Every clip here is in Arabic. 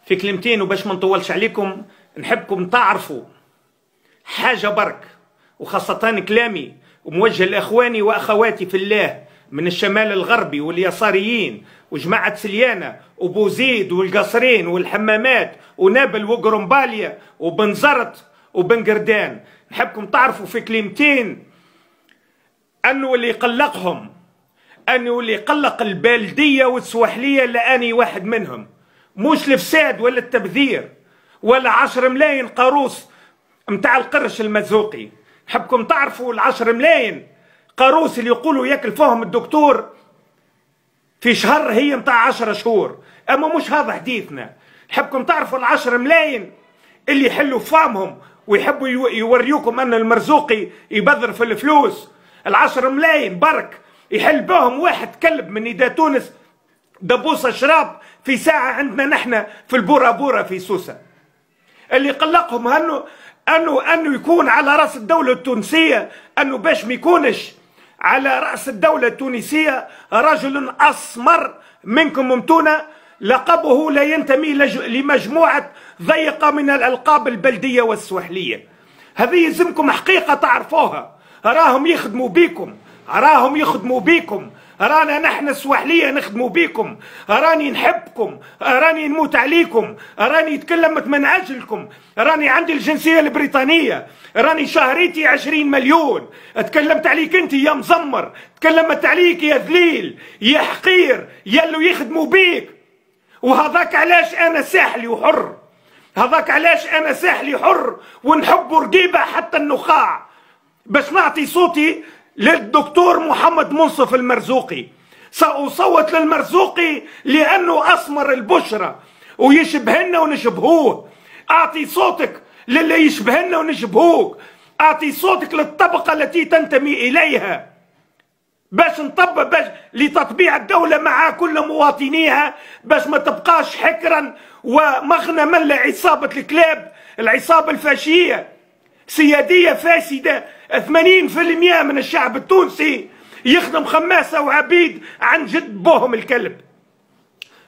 في كلمتين وباش ما نطولش عليكم، نحبكم تعرفوا حاجة برك، وخاصة كلامي وموجه لإخواني وأخواتي في الله من الشمال الغربي واليساريين وجماعة سليانة وبوزيد والقصرين والحمامات ونابل وقرنباليا وبنزرت وبنقردان. نحبكم تعرفوا في كلمتين أنه اللي يقلقهم، أنه اللي يقلق البلدية والسواحلية لأني واحد منهم، مش الفساد ولا التبذير ولا 10 ملايين قاروص متاع القرش المزوقي. نحبكم تعرفوا ال10 ملايين قاروص اللي يقولوا ياكل فيهم الدكتور في شهر هي متاع 10 شهور، أما مش هذا حديثنا. نحبكم تعرفوا ال10 ملايين اللي يحلوا فامهم ويحبوا يوريوكم أن المرزوقي يبذر في الفلوس. ال10 ملايين برك يحل بهم واحد كلب من نداء تونس دبوسه شراب في ساعه عندنا نحن في البورابوره في سوسه. اللي قلقهم انه يكون على راس الدوله التونسيه، انه باش ما يكونش على راس الدوله التونسيه رجل اسمر منكم ممتونه لقبه لا ينتمي لمجموعه ضيقه من الالقاب البلديه والسواحليه. هذه يلزمكم حقيقه تعرفوها. راهم يخدموا بيكم، راهم يخدموا بيكم، رانا نحن السواحليه نخدموا بيكم، راني نحبكم، راني نموت عليكم، راني تكلمت من اجلكم، راني عندي الجنسيه البريطانيه، راني شهريتي 20 مليون. تكلمت عليك انت يا مزمر، تكلمت عليك يا ذليل يا حقير يلو يخدموا بيك. وهذاك علاش انا ساحلي وحر، هذاك علاش انا ساحلي حر ونحب رقيبه حتى النخاع، باش نعطي صوتي للدكتور محمد منصف المرزوقي. سأصوت للمرزوقي لأنه أسمر البشرة ويشبهنا ونشبهوه. أعطي صوتك للي يشبهنا ونشبهوك، أعطي صوتك للطبقة التي تنتمي إليها باش نطبق باش لتطبيع الدولة مع كل مواطنيها، باش ما تبقاش حكرا ومغنما لعصابة الكلاب، العصابة الفاشية سيادية فاسدة. 80% من الشعب التونسي يخدم خماسة وعبيد عن جد بوهم الكلب.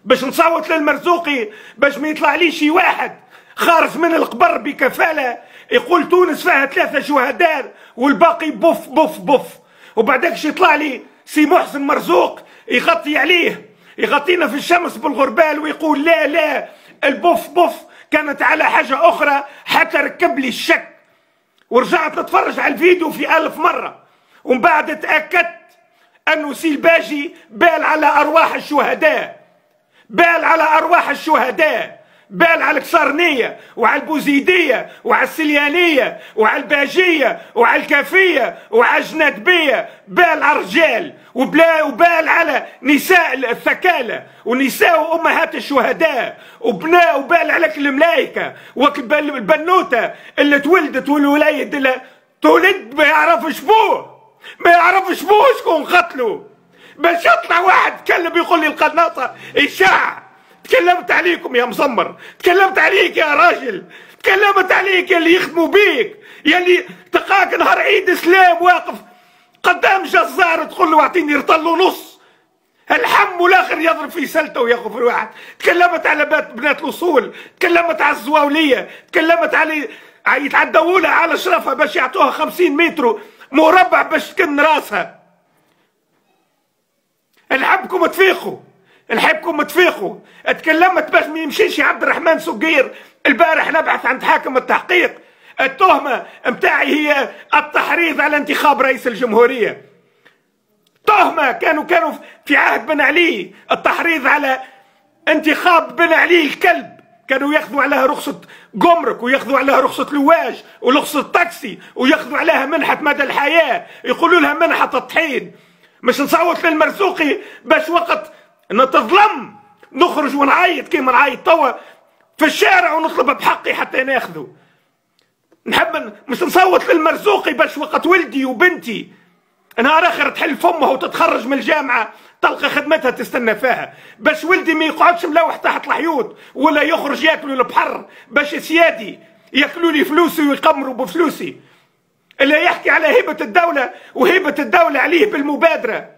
باش نصوت للمرزوقي باش ما يطلع لي شي واحد خارج من القبر بكفالة يقول تونس فيها 3 شهداء والباقي بوف بوف بوف، وبعدكش يطلع لي سي محسن مرزوق يغطي عليه، يغطينا في الشمس بالغربال ويقول لا لا البوف بوف كانت على حاجة أخرى حتى ركب لي الشك. ورجعت نتفرج على الفيديو في 1000 مرة، ومن بعد تأكدت أنه سي الباجي بال على أرواح الشهداء، بال على أرواح الشهداء، بال على الكسرنية وعلى البوزيدية وعلى السليانية وعلى الباجية وعلى الكافية وعلى الجنادبية، بال على الرجال وبال على نساء الثكالة ونساء أمهات الشهداء، وبال على الملايكة والبنوتة اللي تولدت والوليد اللي تولد ما يعرفش بوه، ما يعرفش بوه شكون قتلوا. باش يطلع واحد يتكلم يقول لي القناطة إشاعة. تكلمت عليكم يا مزمر، تكلمت عليك يا راجل، تكلمت عليك يا اللي يخدموا بيك، يا اللي تلقاك نهار عيد سلام واقف قدام جزار تقول له اعطيني رطل نص الحم والاخر يضرب في سلته وياخذ في الواحد. تكلمت على بنات الاصول، تكلمت على الزواوليه، تكلمت على يتعدوا لها على شرفها باش يعطوها 50 متر مربع باش تكن راسها. نحبكم تفيقوا، نحبكم تفيقوا. تكلمت باش ما يمشيش عبد الرحمن سقير البارح نبعث عند حاكم التحقيق، التهمه متاعي هي التحريض على انتخاب رئيس الجمهوريه. تهمه كانوا في عهد بن علي، التحريض على انتخاب بن علي الكلب، كانوا ياخذوا عليها رخصه جمرك وياخذوا عليها رخصه لواج ورخصه تاكسي وياخذوا عليها منحه مدى الحياه، يقولوا لها منحه تضحيد. مش نصوت للمرزوقي باش وقت نتظلم نخرج ونعيط كيما نعيط توا في الشارع ونطلب بحقي حتى ناخذه. نحب مش نصوت للمرزوقي باش وقت ولدي وبنتي نهار اخر تحل فمها وتتخرج من الجامعه تلقى خدمتها تستنى فيها، باش ولدي ما يقعدش ملوح تحت الحيوط ولا يخرج ياكلوا البحر، باش سيادي ياكلوا لي فلوسي ويقمروا بفلوسي. اللي يحكي على هيبه الدوله وهيبه الدوله عليه بالمبادره،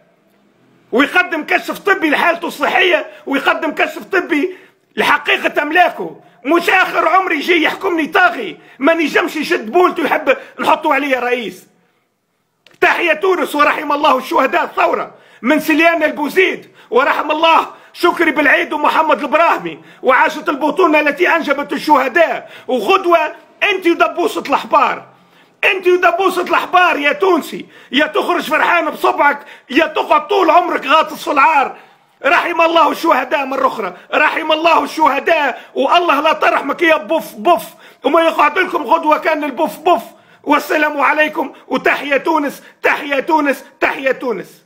ويقدم كشف طبي لحالته الصحيه ويقدم كشف طبي الحقيقة أملاكه، مش آخر عمري يجي يحكمني طاغي ما نجمش يشد بولته يحب نحطوا عليه رئيس. تحية تونس ورحم الله الشهداء الثورة من سليان البوزيد، ورحم الله شكري بالعيد ومحمد البراهمي، وعاشت البطولة التي أنجبت الشهداء. وغدوة أنت ودبوسة الأحبار، أنت ودبوسة الأحبار يا تونسي، يا تخرج فرحان بصبعك يا تقعد طول عمرك غاطس في العار. رحم الله الشهداء مرة أخرى، رحم الله الشهداء، والله لا ترحمك يا بوف بوف، وما يقعد لكم غدوة كان البوف بوف. والسلام عليكم، وتحية تونس، تحية تونس، تحية تونس.